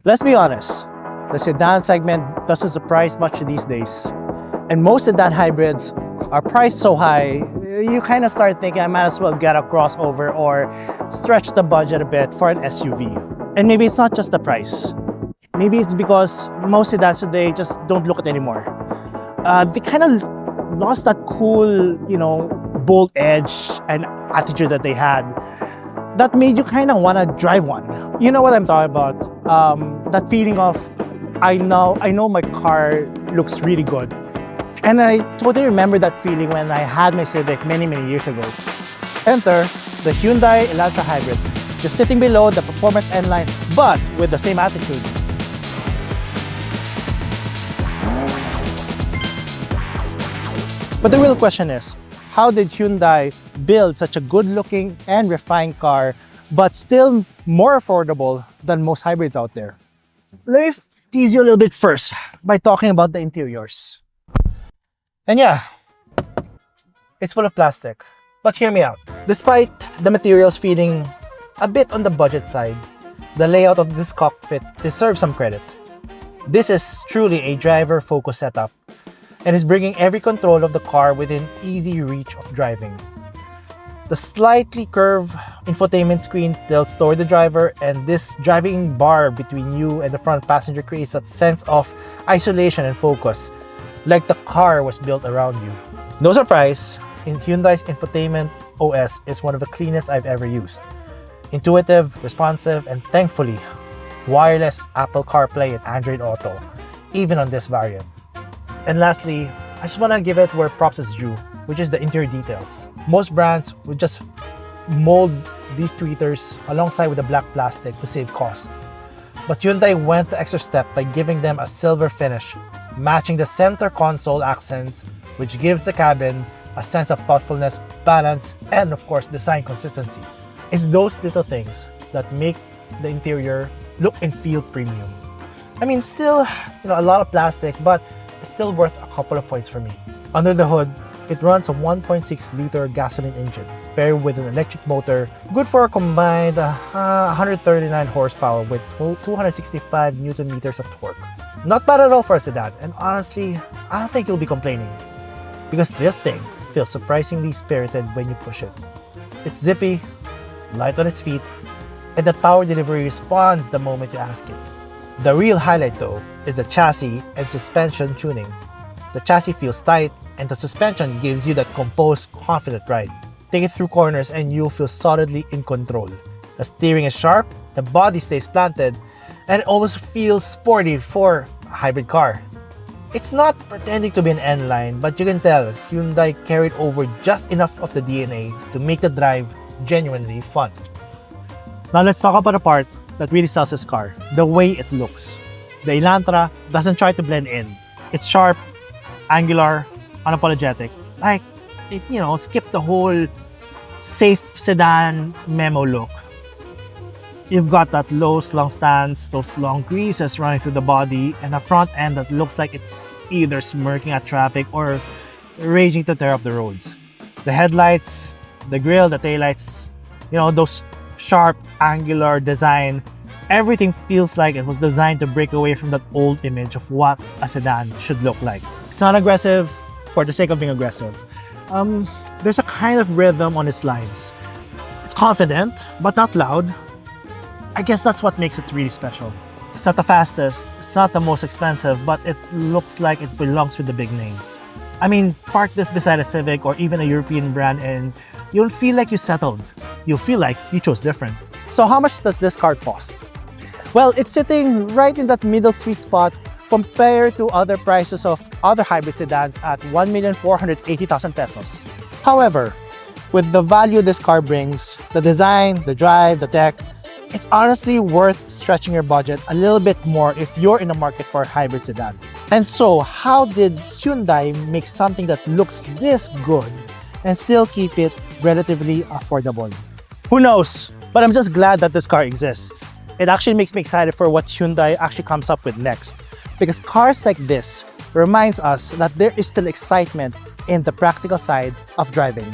Let's be honest, the sedan segment doesn't surprise much these days. And most sedan hybrids are priced so high, you kind of start thinking I might as well get a crossover or stretch the budget a bit for an SUV. And maybe it's not just the price. Maybe it's because most sedans today just don't look it anymore. They kind of lost that cool, bold edge and attitude that they had that made you kind of want to drive one. You know what I'm talking about? That feeling of, I know my car looks really good. And I totally remember that feeling when I had my Civic many years ago. Enter the Hyundai Elantra Hybrid, just sitting below the performance end line, but with the same attitude. But the real question is, how did Hyundai build such a good-looking and refined car, but still more affordable than most hybrids out there? Let me tease you a little bit first by talking about the interiors. And yeah, it's full of plastic, but hear me out. Despite the materials feeling a bit on the budget side, the layout of this cockpit deserves some credit. This is truly a driver-focused setup and is bringing every control of the car within easy reach of driving. The slightly curved infotainment screen tilts toward the driver, and this driving bar between you and the front passenger creates that sense of isolation and focus, like the car was built around you. No surprise, Hyundai's infotainment OS is one of the cleanest I've ever used. Intuitive, responsive, and thankfully, wireless Apple Carplay and Android Auto, even on this variant. And lastly, I just want to give it where props is due, which is the interior details. Most brands would just mold these tweeters alongside with the black plastic to save cost. But Hyundai went the extra step by giving them a silver finish, matching the center console accents, which gives the cabin a sense of thoughtfulness, balance, and of course, design consistency. It's those little things that make the interior look and feel premium. I mean, still, a lot of plastic, but it's still worth a couple of points for me. Under the hood, it runs a 1.6-liter gasoline engine paired with an electric motor, good for a combined 139 horsepower with 265 Newton meters of torque. Not bad at all for a sedan, and honestly, I don't think you'll be complaining, because this thing feels surprisingly spirited when you push it. It's zippy, light on its feet, and the power delivery responds the moment you ask it. The real highlight though is the chassis and suspension tuning. The chassis feels tight, and the suspension gives you that composed, confident ride. Take it through corners and you'll feel solidly in control. The steering is sharp, the body stays planted, and it almost feels sporty for a hybrid car. It's not pretending to be an N-line, but you can tell Hyundai carried over just enough of the DNA to make the drive genuinely fun. Now let's talk about the part that really sells this car, the way it looks. The Elantra doesn't try to blend in. It's sharp, angular, unapologetic. Like, it, skipped the whole safe sedan memo look. You've got that low slung stance, those long creases running through the body, and a front end that looks like it's either smirking at traffic or raging to tear up the roads. The headlights, the grille, the taillights, those sharp, angular design, everything feels like it was designed to break away from that old image of what a sedan should look like. It's not aggressive for the sake of being aggressive. There's a kind of rhythm on its lines. It's confident, but not loud. I guess that's what makes it really special. It's not the fastest, it's not the most expensive, but it looks like it belongs with the big names. I mean, park this beside a Civic or even a European brand and you'll feel like you settled. You'll feel like you chose different. So how much does this car cost? Well, it's sitting right in that middle sweet spot compared to other prices of other hybrid sedans at 1,480,000 pesos. However, with the value this car brings, the design, the drive, the tech, it's honestly worth stretching your budget a little bit more if you're in the market for a hybrid sedan. And so, how did Hyundai make something that looks this good and still keep it relatively affordable? Who knows? But I'm just glad that this car exists. It actually makes me excited for what Hyundai actually comes up with next. Because cars like this reminds us that there is still excitement in the practical side of driving.